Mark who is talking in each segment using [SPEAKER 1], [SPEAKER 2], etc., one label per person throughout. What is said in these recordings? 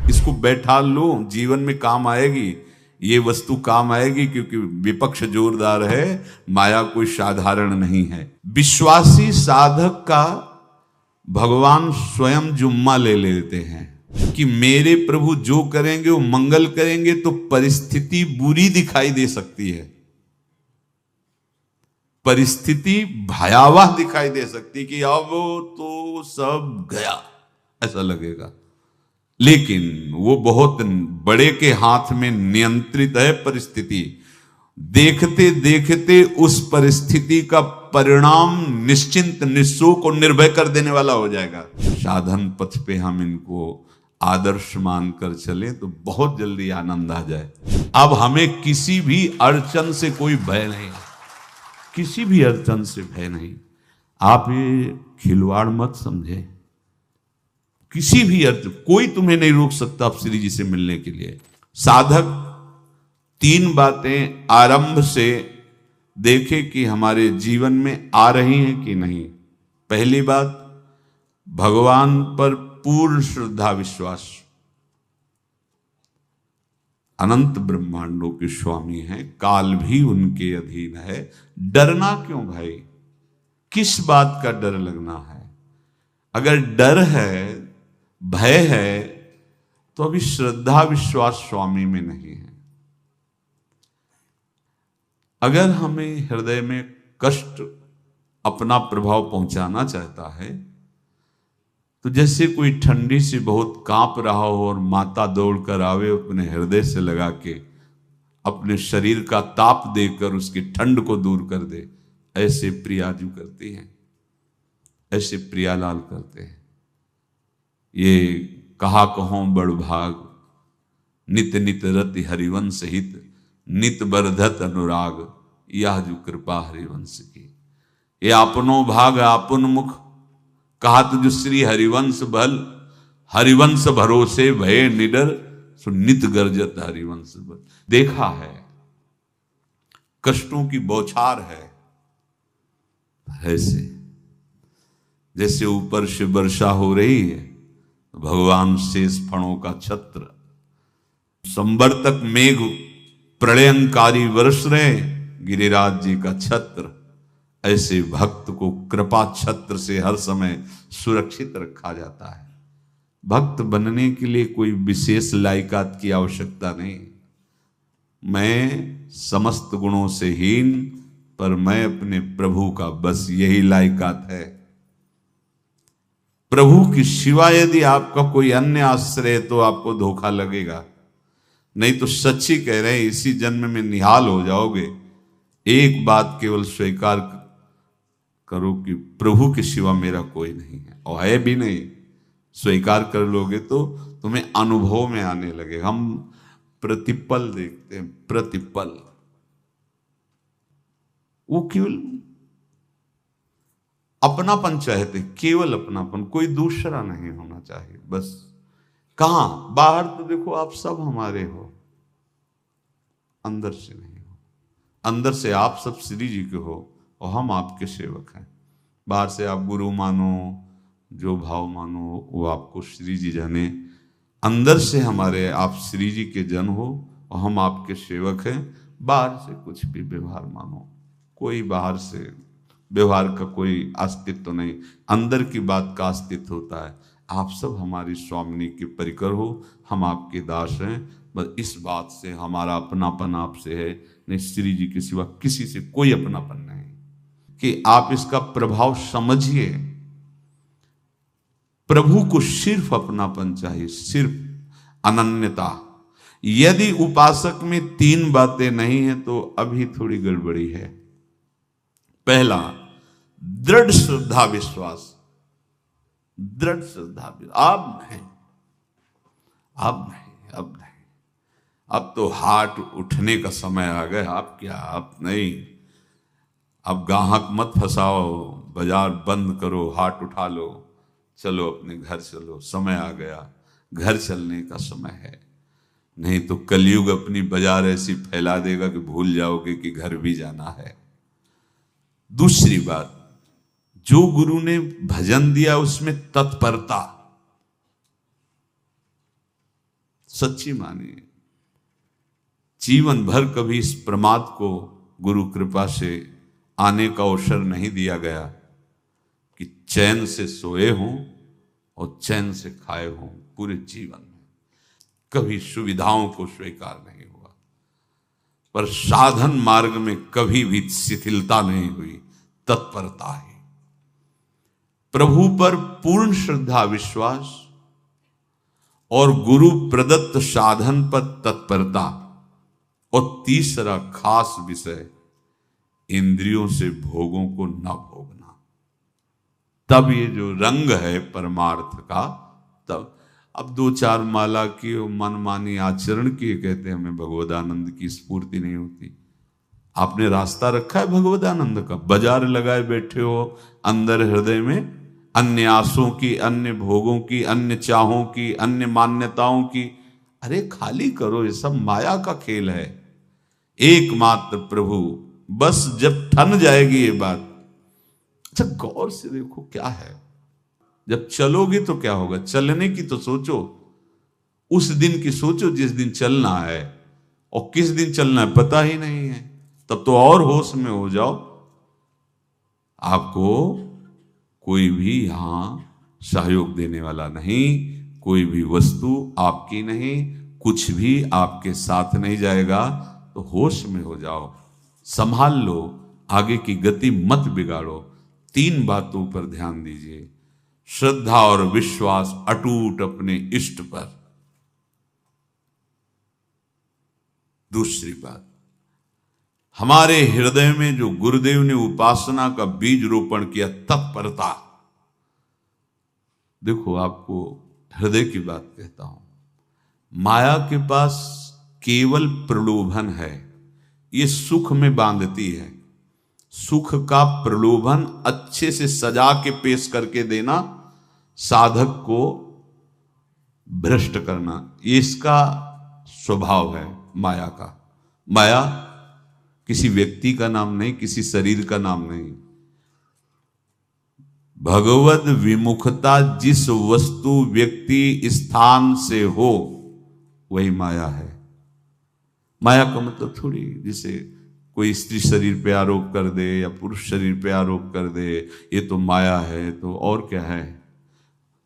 [SPEAKER 1] इसको बैठा लो, जीवन में काम आएगी, ये वस्तु काम आएगी, क्योंकि विपक्ष जोरदार है, माया कोई साधारण नहीं है। विश्वासी साधक का भगवान स्वयं जुम्मा ले लेते हैं कि मेरे प्रभु जो करेंगे वो मंगल करेंगे। तो परिस्थिति बुरी दिखाई दे सकती है, परिस्थिति भयावह दिखाई दे सकती कि अब तो सब गया ऐसा लगेगा, लेकिन वो बहुत बड़े के हाथ में नियंत्रित है परिस्थिति। देखते देखते उस परिस्थिति का परिणाम निश्चिंत निःशोक और निर्भय कर देने वाला हो जाएगा। साधन पथ पे हम इनको आदर्श मानकर चले तो बहुत जल्दी आनंद आ जाए। अब हमें किसी भी अड़चन से कोई भय नहीं, किसी भी अड़चन से भय नहीं। आप ये खिलवाड़ मत समझे, किसी भी अर्थ कोई तुम्हें नहीं रोक सकता आप श्री जी से मिलने के लिए। साधक 3 बातें आरंभ से देखे कि हमारे जीवन में आ रही हैं कि नहीं। पहली बात, भगवान पर पूर्ण श्रद्धा विश्वास। अनंत ब्रह्मांडों के स्वामी हैं, काल भी उनके अधीन है। डरना क्यों भाई, किस बात का डर लगना है? अगर डर है, भय है, तो अभी श्रद्धा विश्वास स्वामी में नहीं है। अगर हमें हृदय में कष्ट अपना प्रभाव पहुंचाना चाहता है, तो जैसे कोई ठंडी से बहुत कांप रहा हो और माता दौड़कर आवे, अपने हृदय से लगा के अपने शरीर का ताप देकर उसकी ठंड को दूर कर दे, ऐसे प्रियाजू करती हैं, ऐसे प्रियालाल करते हैं। ये कहा कहो बड़ भाग, नित नित रति हरिवंश हित, नित बरधत अनुराग, यह जो कृपा हरिवंश की। ये आपनो भाग आपन मुख, कहा तुझ श्री हरिवंश बल, हरिवंश भरोसे भय निडर, सो नित गर्जत हरिवंश बल। देखा है कष्टों की बौछार है, ऐसे जैसे ऊपर से वर्षा हो रही है, भगवान शेष फणों का छत्र, संवर्तक मेघ प्रलयंकारी वर्ष रहे, गिरिराज जी का छत्र। ऐसे भक्त को कृपा छत्र से हर समय सुरक्षित रखा जाता है। भक्त बनने के लिए कोई विशेष लायकात की आवश्यकता नहीं। मैं समस्त गुणों से हीन, पर मैं अपने प्रभु का, बस यही लायकात है। प्रभु की सिवा यदि आपका कोई अन्य आश्रय है तो आपको धोखा लगेगा। नहीं तो सच्ची कह रहे हैं, इसी जन्म में निहाल हो जाओगे। एक बात केवल स्वीकार करो कि प्रभु के सिवा मेरा कोई नहीं है, और है भी नहीं। स्वीकार कर लोगे तो तुम्हें अनुभव में आने लगे। हम प्रतिपल देखते हैं, प्रतिपल, वो केवल अपनापन चाहते, केवल अपनापन, कोई दूसरा नहीं होना चाहिए। बस कहां बाहर तो देखो आप सब हमारे हो, अंदर से नहीं हो। अंदर से आप सब श्री जी के हो और हम आपके सेवक हैं। बाहर से आप गुरु मानो, जो भाव मानो वो आपको श्री जी जाने। अंदर से हमारे आप श्री जी के जन हो और हम आपके सेवक हैं। बाहर से कुछ भी व्यवहार मानो, कोई बाहर से व्यवहार का कोई अस्तित्व नहीं, अंदर की बात का अस्तित्व होता है। आप सब हमारी स्वामिनी के परिकर हो, हम आपके दास हैं। बस इस बात से हमारा अपनापन आपसे है, नहीं श्री जी के सिवा किसी से कोई अपनापन नहीं। कि आप इसका प्रभाव समझिए। प्रभु को सिर्फ अपनापन चाहिए, सिर्फ अनन्यता। यदि उपासक में 3 बातें नहीं है तो अभी थोड़ी गड़बड़ी है। पहला, दृढ़ श्रद्धा विश्वास। दृढ़ श्रद्धा, अब नहीं, अब नहीं, अब नहीं, अब तो हाथ उठने का समय आ गया। अब क्या, अब नहीं, अब गाहक मत फंसाओ, बाजार बंद करो, हाथ उठा लो, चलो अपने घर चलो, समय आ गया, घर चलने का समय है। नहीं तो कलयुग अपनी बाजार ऐसी फैला देगा कि भूल जाओगे कि घर भी जाना है। दूसरी बात, जो गुरु ने भजन दिया उसमें तत्परता। सच्ची मानिए। जीवन भर कभी इस प्रमाद को गुरु कृपा से आने का अवसर नहीं दिया गया कि चैन से सोए हों और चैन से खाए हों। पूरे जीवन में कभी सुविधाओं को स्वीकार नहीं हुआ, पर साधन मार्ग में कभी भी शिथिलता नहीं हुई, तत्परता है। प्रभु पर पूर्ण श्रद्धा विश्वास और गुरु प्रदत्त साधन पर तत्परता, और तीसरा खास विषय इंद्रियों से भोगों को न भोगना। तब ये जो रंग है परमार्थ का, तब अब 2-4 माला की मनमानी आचरण किए कहते हैं हमें भगवदानंद की स्फूर्ति नहीं होती। आपने रास्ता रखा है भगवदानंद का, बाजार लगाए बैठे हो अंदर हृदय में अन्य आसों की, अन्य भोगों की, अन्य चाहों की, अन्य मान्यताओं की। अरे खाली करो, ये सब माया का खेल है। एकमात्र प्रभु, बस जब ठन जाएगी ये बात। अच्छा गौर से देखो क्या है, जब चलोगे तो क्या होगा। चलने की तो सोचो, उस दिन की सोचो जिस दिन चलना है, और किस दिन चलना है पता ही नहीं है। तब तो और होश में हो जाओ। आपको कोई भी यहां सहयोग देने वाला नहीं, कोई भी वस्तु आपकी नहीं, कुछ भी आपके साथ नहीं जाएगा। तो होश में हो जाओ, संभाल लो, आगे की गति मत बिगाड़ो। 3 बातों पर ध्यान दीजिए। श्रद्धा और विश्वास अटूट अपने इष्ट पर। दूसरी बात, हमारे हृदय में जो गुरुदेव ने उपासना का बीज रोपण किया, तत्परता। देखो आपको हृदय की बात कहता हूं, माया के पास केवल प्रलोभन है, ये सुख में बांधती है। सुख का प्रलोभन अच्छे से सजा के पेश करके देना, साधक को भ्रष्ट करना, ये इसका स्वभाव है माया का। माया किसी व्यक्ति का नाम नहीं, किसी शरीर का नाम नहीं। भगवद विमुखता जिस वस्तु व्यक्ति स्थान से हो वही माया है। माया का मतलब थोड़ी जिसे कोई स्त्री शरीर पे आरोप कर दे या पुरुष शरीर पे आरोप कर दे, ये तो माया है। तो और क्या है?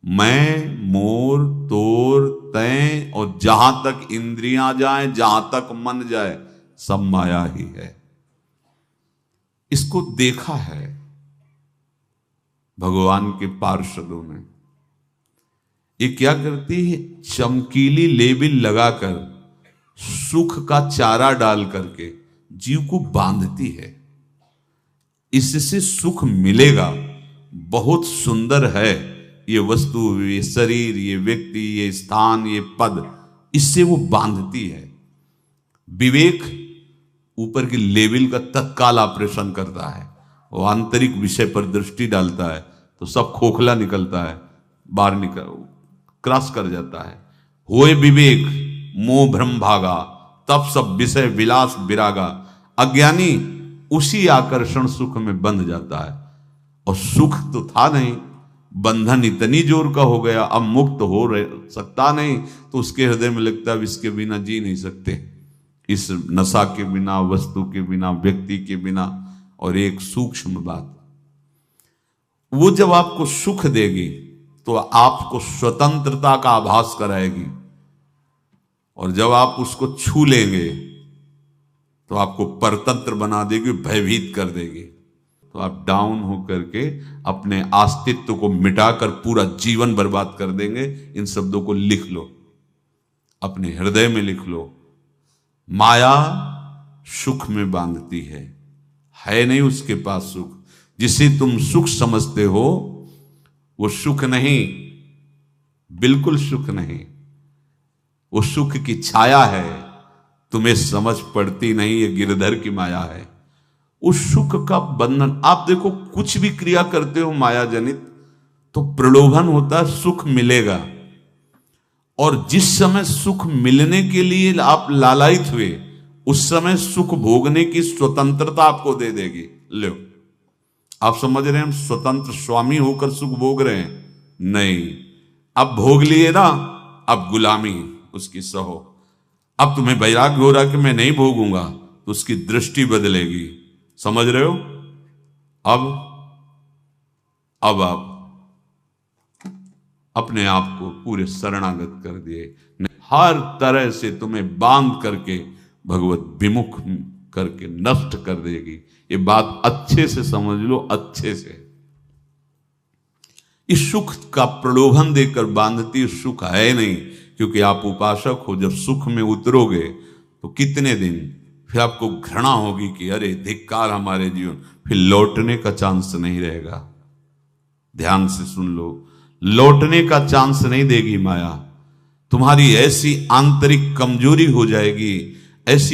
[SPEAKER 1] मैं, मोर, तोर, तय और जहां तक इंद्रियां जाएं, जहां तक मन जाए, सब माया ही है। इसको देखा है भगवान के पार्षदों ने। ये क्या करती है? चमकीली लेबिल लगाकर, सुख का चारा डाल करके जीव को बांधती है। इससे सुख मिलेगा, बहुत सुंदर है ये वस्तु, ये शरीर, ये व्यक्ति, ये स्थान, ये पद, इससे वो बांधती है। विवेक ऊपर की लेवल का तत्काल ऑपरेशन करता है, वो आंतरिक विषय पर दृष्टि डालता है तो सब खोखला निकलता है, बाहर निकल क्रॉस कर जाता है। होए विवेक मोह भ्रम भागा, तब सब विषय विलास विरागा। अज्ञानी उसी आकर्षण सुख में बंध जाता है, और सुख तो था नहीं, बंधन इतनी जोर का हो गया, अब मुक्त हो सकता नहीं, तो उसके हृदय में लगता है इसके बिना जी नहीं सकते, इस नशा के बिना, वस्तु के बिना, व्यक्ति के बिना। और एक सूक्ष्म बात, वो जब आपको सुख देगी तो आपको स्वतंत्रता का आभास कराएगी, और जब आप उसको छू लेंगे तो आपको परतंत्र बना देगी, भयभीत कर देगी। तो आप डाउन होकर के अपने अस्तित्व को मिटाकर पूरा जीवन बर्बाद कर देंगे। इन शब्दों को लिख लो, अपने हृदय में लिख लो। माया सुख में बांधती है नहीं उसके पास सुख। जिसे तुम सुख समझते हो वो सुख नहीं, बिल्कुल सुख नहीं, वो सुख की छाया है, तुम्हें समझ पड़ती नहीं, ये गिरधर की माया है। उस सुख का बंधन, आप देखो कुछ भी क्रिया करते हो माया जनित तो प्रलोभन होता है, सुख मिलेगा। और जिस समय सुख मिलने के लिए आप लालायित हुए, उस समय सुख भोगने की स्वतंत्रता आपको दे देगी। लो, आप समझ रहे हैं हम स्वतंत्र स्वामी होकर सुख भोग रहे हैं? नहीं, अब भोग लिए ना, अब गुलामी, उसकी सहो। अब तुम्हें वैराग्य हो रहा कि मैं नहीं भोगूंगा, तो उसकी दृष्टि बदलेगी। समझ रहे हो? अब आप अपने आप को पूरे शरणागत कर दिए, हर तरह से तुम्हें बांध करके भगवत विमुख करके नष्ट कर देगी। ये बात अच्छे से समझ लो, अच्छे से। इस सुख का प्रलोभन देकर बांधती सुख है नहीं, क्योंकि आप उपासक हो। जब सुख में उतरोगे तो कितने दिन फिर आपको घृणा होगी कि अरे धिक्कार हमारे जीवन, फिर लौटने का चांस नहीं रहेगा। ध्यान से सुन लो, लौटने का चांस नहीं देगी माया। तुम्हारी ऐसी आंतरिक कमजोरी हो जाएगी, ऐसी